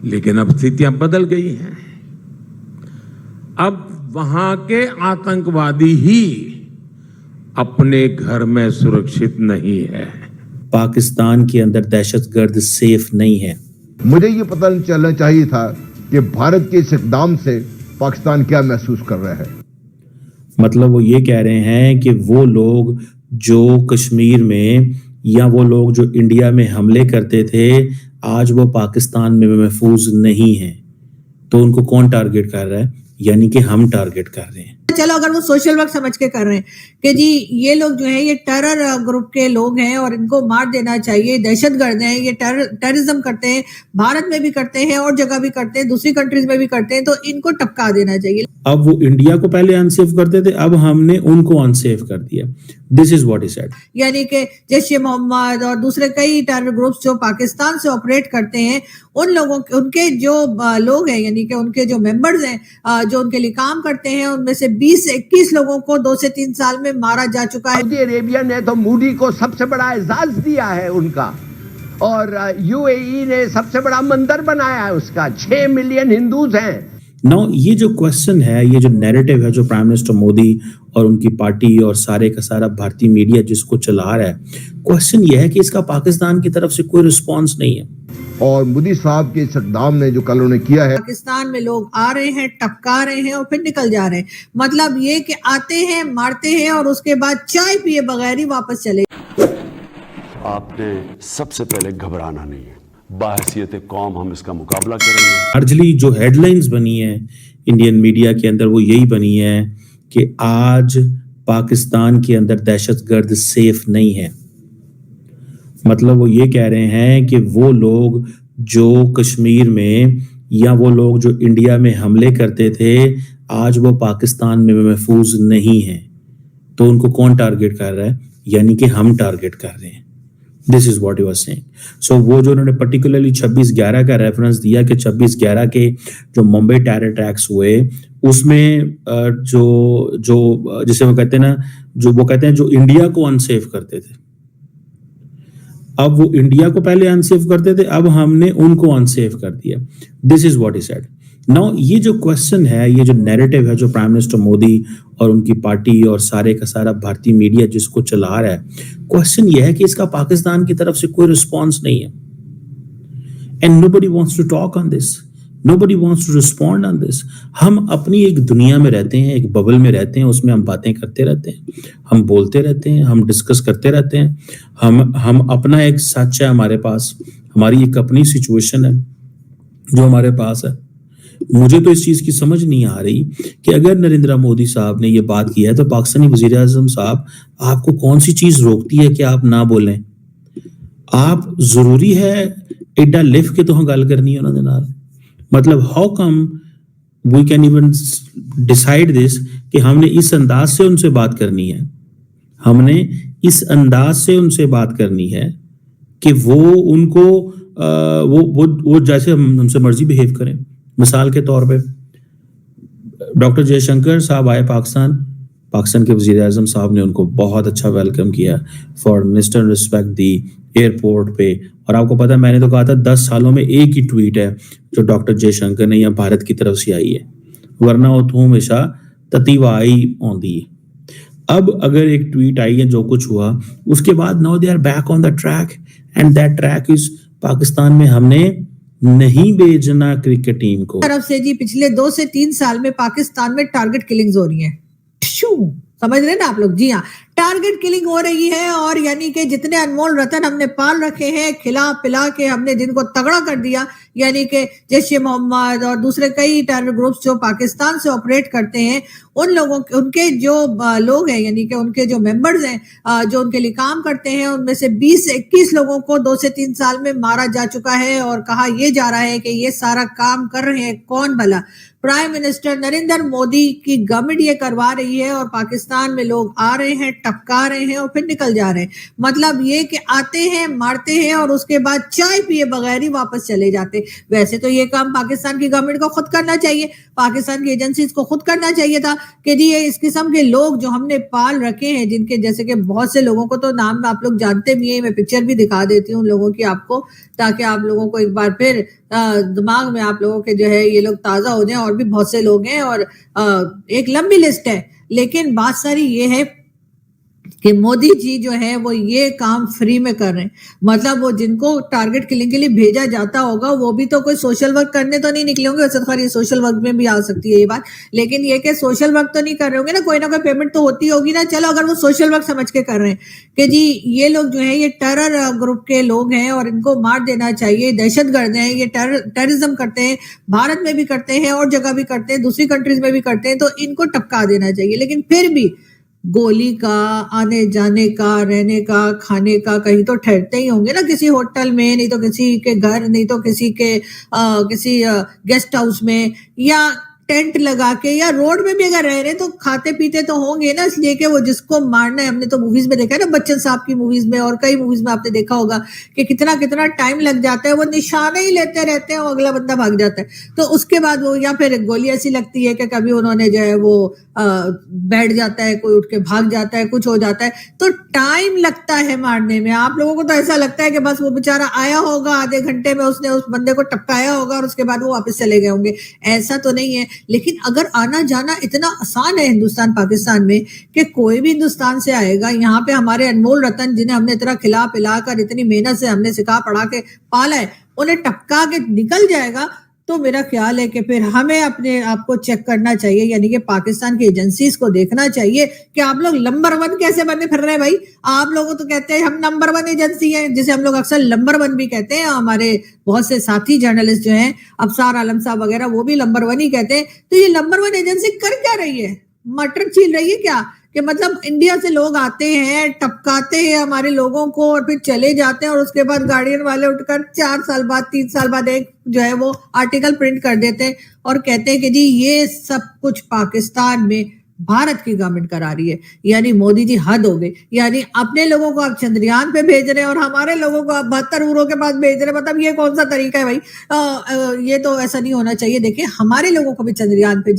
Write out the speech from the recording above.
लेकिन अब स्थितियां बदल गई हैं। अब वहां के आतंकवादी ही अपने घर में सुरक्षित नहीं है। पाकिस्तान के अंदर दहशतगर्द सेफ नहीं है। मुझे ये पता चलना चाहिए था कि भारत के इस इक़दाम से पाकिस्तान क्या महसूस कर रहा है। मतलब वो ये कह रहे हैं कि वो लोग जो कश्मीर में या वो लोग जो इंडिया में हमले करते थे आज वो पाकिस्तान में महफूज नहीं हैं। तो उनको कौन टारगेट कर रहा है? यानी कि हम टारगेट कर रहे हैं। चलो अगर वो सोशल वर्क समझ के कर रहे हैं कि जी ये लोग जो है ये टेरर ग्रुप के लोग हैं और इनको मार देना चाहिए, दहशतगर्द हैं, ये टेररिज्म करते हैं, भारत में भी करते हैं और जगह भी करते हैं, दूसरी कंट्रीज में भी करते हैं, तो इनको टपका देना चाहिए। अब वो इंडिया को पहले अनसेफ करते थे, अब हमने उनको अनसेफ कर दिया। This is what he said. यानी कि जैश ए मोहम्मद और दूसरे कई टेरर ग्रुप्स जो पाकिस्तान से ऑपरेट करते हैं उन लोगों के उनके जो लोग हैं यानी कि उनके जो मेंबर्स हैं जो उनके लिए काम करते हैं उनमें से 20 से 21 लोगों को 2 से 3 साल में मारा जा चुका है। सऊदी अरेबिया ने तो मोदी को सबसे बड़ा एजाज दिया है उनका, और यूएई ने सबसे बड़ा मंदिर बनाया है उसका। 6 मिलियन हिंदूज हैं। नाउ ये जो क्वेश्चन है, ये जो नैरेटिव है जो प्राइम मिनिस्टर मोदी और उनकी पार्टी और सारे का सारा भारतीय मीडिया जिसको चला रहा है, क्वेश्चन ये है कि इसका पाकिस्तान की तरफ से कोई रिस्पांस नहीं है। और मोदी साहब के इस इक़दाम ने जो कल उन्होंने किया है, पाकिस्तान में लोग आ रहे हैं, टपका रहे हैं और फिर निकल जा रहे हैं। मतलब ये कि आते हैं, मारते हैं और उसके बाद चाय पिए बगैर ही वापस चले। आपने सबसे पहले घबराना नहीं है, बाहसियत कौम हम इसका मुकाबला करेंगे। लार्जली जो हेडलाइंस बनी है इंडियन मीडिया के अंदर वो यही बनी है कि आज पाकिस्तान के अंदर दहशतगर्द सेफ नहीं है। मतलब वो ये कह रहे हैं कि वो लोग जो कश्मीर में या वो लोग जो इंडिया में हमले करते थे आज वो पाकिस्तान में महफूज नहीं हैं। तो उनको कौन टारगेट कर रहा है? यानी कि हम टारगेट कर रहे हैं। This is what he was saying. So वो जो उन्होंने पर्टिकुलरली 26/11 का रेफरेंस दिया कि 26/11 के जो मुंबई टेरर अटैक्स हुए उसमें जो जिसे वो कहते हैं ना, जो वो कहते हैं जो इंडिया को अनसेफ करते थे, अब वो इंडिया को पहले अनसेफ करते थे, अब हमने उनको अनसेफ कर दिया। This is what he said. Now ये जो क्वेश्चन है, ये जो नैरेटिव है जो प्राइम मिनिस्टर मोदी और उनकी पार्टी और सारे का सारा भारतीय मीडिया जिसको चला रहा है, क्वेश्चन ये है कि इसका पाकिस्तान की तरफ से कोई रिस्पांस नहीं है। And nobody wants to talk on this, nobody wants to respond on this. हम अपनी एक दुनिया में रहते हैं, एक बबल में रहते हैं, उसमें हम बातें करते रहते हैं, हम बोलते रहते हैं, हम डिस्कस करते रहते हैं। हम अपना एक सच है हमारे पास, हमारी एक अपनी सिचुएशन है जो हमारे पास है। मुझे तो इस चीज की समझ नहीं आ रही कि अगर नरेंद्र मोदी साहब ने ये बात की है तो पाकिस्तानी वजीर आज़म साहब आपको कौन सी चीज रोकती है कि आप ना बोलें? आप जरूरी है एडा लिख के तो गल करनी है उन्होंने नाल। मतलब how come we can even decide this कि हमने इस अंदाज से उनसे बात करनी है, हमने इस अंदाज से उनसे बात करनी है कि वो उनको वो जैसे हमसे मर्जी बिहेव करें। मिसाल के तौर पे डॉक्टर जयशंकर साहब आए पाकिस्तान के वजीर आज़म साहब ने उनको बहुत अच्छा वेलकम किया, for minister respect the airport पे। और आपको पता है मैंने तो कहा था 10 सालों में एक ही ट्वीट है जो डॉक्टर जयशंकर ने या भारत की तरफ से आई है, वरना उतो हमेशा ततीवाई आउंदी है। अब अगर एक ट्वीट आई है जो कुछ हुआ उसके बाद now they are back on the track and that track is Pakistan में हमने नहीं भेजना क्रिकेट टीम को। तरफ से जी पिछले 2 से 3 साल में पाकिस्तान में टारगेट किलिंग्स हो रही हैं। समझ रहे हैं ना आप लोग? जी हाँ, टारगेट किलिंग हो रही है। और यानी कि जितने अनमोल रतन हमने पाल रखे हैं, खिला पिला के हमने जिनको तगड़ा कर दिया, यानी कि जैश ए मोहम्मद और दूसरे कई टेरर ग्रुप्स जो पाकिस्तान से ऑपरेट करते हैं उन लोगों के उनके जो लोग हैं यानी कि उनके जो मेंबर्स हैं जो उनके लिए काम करते हैं उनमें से 20 से 21 लोगों को 2 से 3 साल में मारा जा चुका है। और कहा यह जा रहा है कि ये सारा काम कर रहे हैं कौन भला? प्राइम मिनिस्टर नरेंद्र मोदी की गवर्नमेंट ये करवा रही है और पाकिस्तान में लोग आ रहे हैं। टपका रहे हैं और फिर निकल जा रहे हैं। मतलब ये कि आते हैं, मारते हैं और उसके बाद चाय पिए बगैर ही वापस चले जाते। वैसे तो ये काम पाकिस्तान की गवर्नमेंट को खुद करना चाहिए, पाकिस्तान की एजेंसीज को खुद करना चाहिए था कि जी ये इस किस्म के लोग जो हमने पाल रखे हैं, जिनके जैसे कि बहुत से लोगों को तो नाम आप लोग जानते भी हैं, मैं पिक्चर भी दिखा देती हूँ लोगों की आपको, ताकि आप लोगों को एक बार फिर दिमाग में आप लोगों के जो है ये लोग ताजा हो जाएं। और भी बहुत से लोग हैं और एक लंबी लिस्ट है, लेकिन बात सारी ये है कि मोदी जी जो है वो ये काम फ्री में कर रहे हैं। मतलब वो जिनको टारगेट किलिंग के लिए भेजा जाता होगा वो भी तो कोई सोशल वर्क करने तो नहीं निकले होंगे। वैसे तो खैर ये सोशल वर्क में भी आ सकती है ये बात, लेकिन ये कि सोशल वर्क तो नहीं कर रहे होंगे ना कोई पेमेंट तो होती होगी ना। चलो अगर वो सोशल वर्क समझ के कर रहे हैं कि जी ये लोग जो है ये टेरर ग्रुप के लोग हैं और इनको मार देना चाहिए, दहशतगर्द हैं, ये टेररिज्म करते हैं, भारत में भी करते हैं और जगह भी करते हैं, दूसरी कंट्रीज में भी करते हैं, तो इनको टपका देना चाहिए। लेकिन फिर भी गोली का, आने जाने का, रहने का, खाने का, कहीं तो ठहरते ही होंगे ना, किसी होटल में, नहीं तो किसी के घर, नहीं तो किसी के किसी गेस्ट हाउस में, या टेंट लगा के, या रोड में भी अगर रह रहे तो खाते पीते तो होंगे ना। इसलिए कि वो जिसको मारना है, हमने तो मूवीज में देखा है ना, बच्चन साहब की मूवीज में और कई मूवीज में आपने देखा होगा कि कितना कितना टाइम लग जाता है, वो निशाने ही लेते रहते हैं और अगला बंदा भाग जाता है। तो उसके बाद वो, या फिर गोली ऐसी लगती है कि कभी उन्होंने जो है वो बैठ जाता है, कोई उठ के भाग जाता है, कुछ हो जाता है, तो टाइम लगता है मारने में। आप लोगों को तो ऐसा लगता है कि बस वो बेचारा आया होगा, आधे घंटे में उसने उस बंदे को टपकाया होगा और उसके बाद वो वापस चले गए होंगे। ऐसा तो नहीं है। लेकिन अगर आना जाना इतना आसान है हिंदुस्तान पाकिस्तान में कि कोई भी हिंदुस्तान से आएगा, यहाँ पे हमारे अनमोल रतन जिन्हें हमने इतना खिला पिला कर इतनी मेहनत से हमने सिखा पढ़ा के पाला है, उन्हें टपका के निकल जाएगा, तो मेरा ख्याल है कि फिर हमें अपने आप को चेक करना चाहिए, यानी कि पाकिस्तान की एजेंसीज को देखना चाहिए कि आप लोग नंबर 1 कैसे बने फिर रहे हैं भाई। आप लोगों तो कहते हैं हम नंबर 1 एजेंसी है, जिसे हम लोग अक्सर नंबर 1 भी कहते हैं। हमारे बहुत से साथी जर्नलिस्ट जो हैं, अफसार आलम साहब वगैरह, वो भी नंबर 1 ही कहते हैं। तो ये नंबर 1 एजेंसी कर क्या रही है? मटर छील रही है क्या? कि मतलब इंडिया से लोग आते हैं, टपकाते हैं हमारे लोगों को और फिर चले जाते हैं, और उसके बाद गार्डियन वाले उठकर 4 साल बाद, 3 साल बाद एक जो है वो आर्टिकल प्रिंट कर देते हैं और कहते हैं कि जी ये सब कुछ पाकिस्तान में भारत की गवर्नमेंट करा रही है। यानी मोदी जी हद हो गई। यानी अपने लोगों को आप चंद्रयान पे भेज रहे हैं और हमारे लोगों को आप 72 उरों के पास भेज रहे हैं। मतलब ये कौन सा तरीका है भाई? ये तो ऐसा नहीं होना चाहिए। देखिए हमारे लोगों को भी चंद्रयान पे